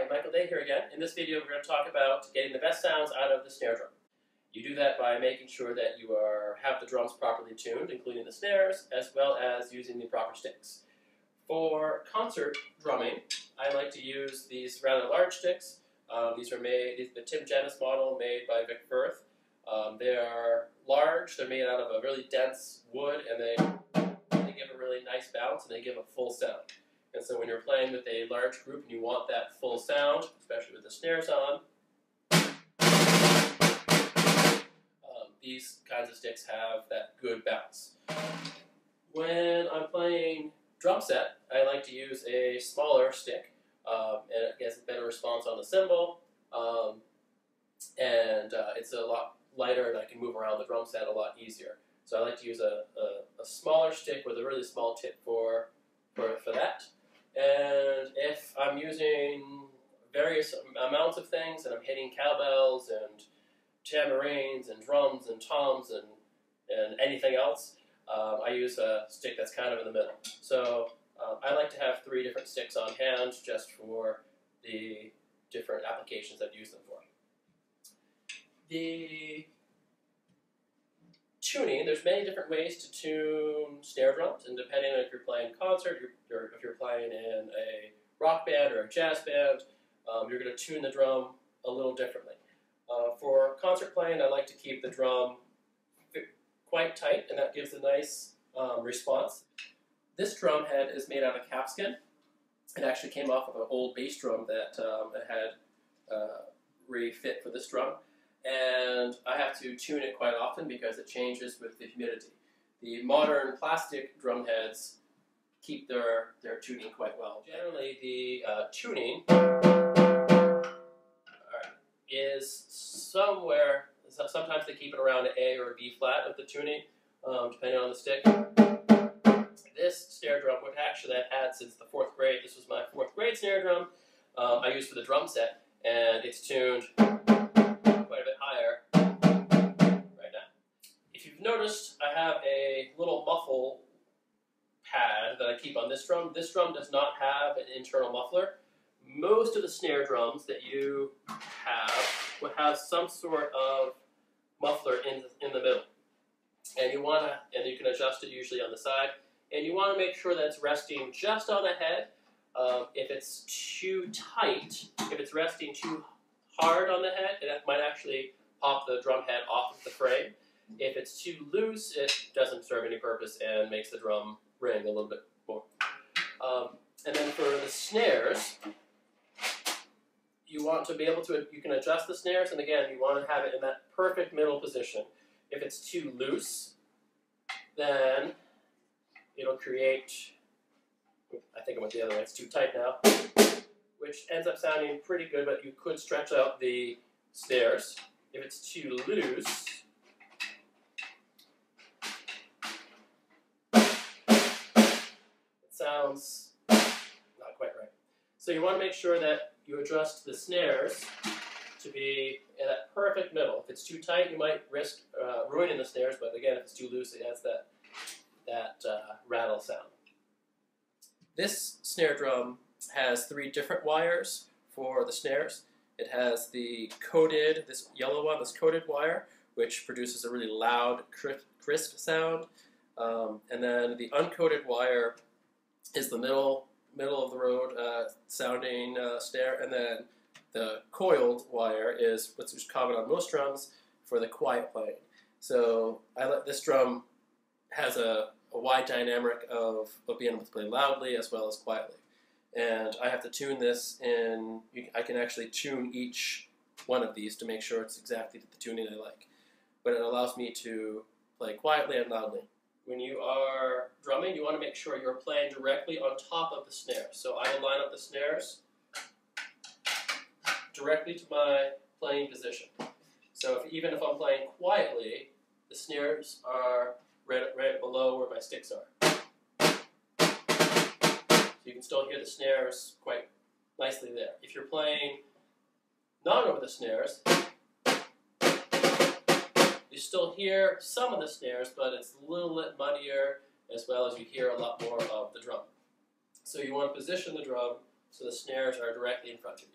Hi, Michael Day here again. In this video we're going to talk about getting the best sounds out of the snare drum. You do that by making sure that you have the drums properly tuned, including the snares, as well as using the proper sticks. For concert drumming, I like to use these rather large sticks. These are made, the Tim Jennis model made by Vic Firth. They are large, they're made out of a really dense wood, and they give a really nice bounce, and they give a full sound. And so when you're playing with a large group and you want that full sound, especially with the snares on, these kinds of sticks have that good bounce. When I'm playing drum set, I like to use a smaller stick, and it gets a better response on the cymbal, and it's a lot lighter and I can move around the drum set a lot easier. So I like to use a smaller stick with a really small tip for that. And if I'm using various amounts of things and I'm hitting cowbells and tamarines and drums and toms and anything else, I use a stick that's kind of in the middle. So I like to have 3 different sticks on hand just for the different applications I've used them for. The tuning, there's many different ways to tune snare drums, and depending on if you're playing concert, if you're playing in a rock band or a jazz band, you're going to tune the drum a little differently. For concert playing, I like to keep the drum quite tight, and that gives a nice response. This drum head is made out of calfskin. It actually came off of an old bass drum that I had refit for this drum. And I have to tune it quite often because it changes with the humidity. The modern plastic drum heads keep their tuning quite well. Generally, the tuning is somewhere, sometimes they keep it around an A or a B flat of the tuning, depending on the stick. This snare drum, which actually I've had since the 4th grade, this was my 4th grade snare drum, I used for the drum set, and it's tuned quite a bit higher right now. If you've noticed, I have a little muffle pad that I keep on this drum. This drum does not have an internal muffler. Most of the snare drums that you have will have some sort of muffler in the middle. And you can adjust it usually on the side. And you want to make sure that it's resting just on the head. If it's too tight, if it's resting too hard on the head, it might actually pop the drum head off of the frame. If it's too loose, it doesn't serve any purpose and makes the drum ring a little bit more. And then for the snares, you want to be able to, you can adjust the snares, and again, you want to have it in that perfect middle position. If it's too loose, then it'll create, I think I went the other way, it's too tight now, which ends up sounding pretty good, but you could stretch out the snares. If it's too loose, it sounds not quite right. So you want to make sure that you adjust the snares to be in that perfect middle. If it's too tight, you might risk ruining the snares, but again, if it's too loose, it has that rattle sound. This snare drum has 3 different wires for the snares. It has the coated, this yellow one, this coated wire, which produces a really loud, crisp sound. And then the uncoated wire is the middle of the road sounding snare, and then the coiled wire is what's common on most drums for the quiet playing. So this drum has a wide dynamic of being able to play loudly as well as quietly. And I have to tune this in, I can actually tune each one of these to make sure it's exactly the tuning I like. But it allows me to play quietly and loudly. When you are drumming, you want to make sure you're playing directly on top of the snare. So I will line up the snares directly to my playing position. So even if I'm playing quietly, the snares are right below where my sticks are. So you can still hear the snares quite nicely there. If you're playing not over the snares, you still hear some of the snares, but it's a little bit muddier, as well as you hear a lot more of the drum. So you want to position the drum so the snares are directly in front of you.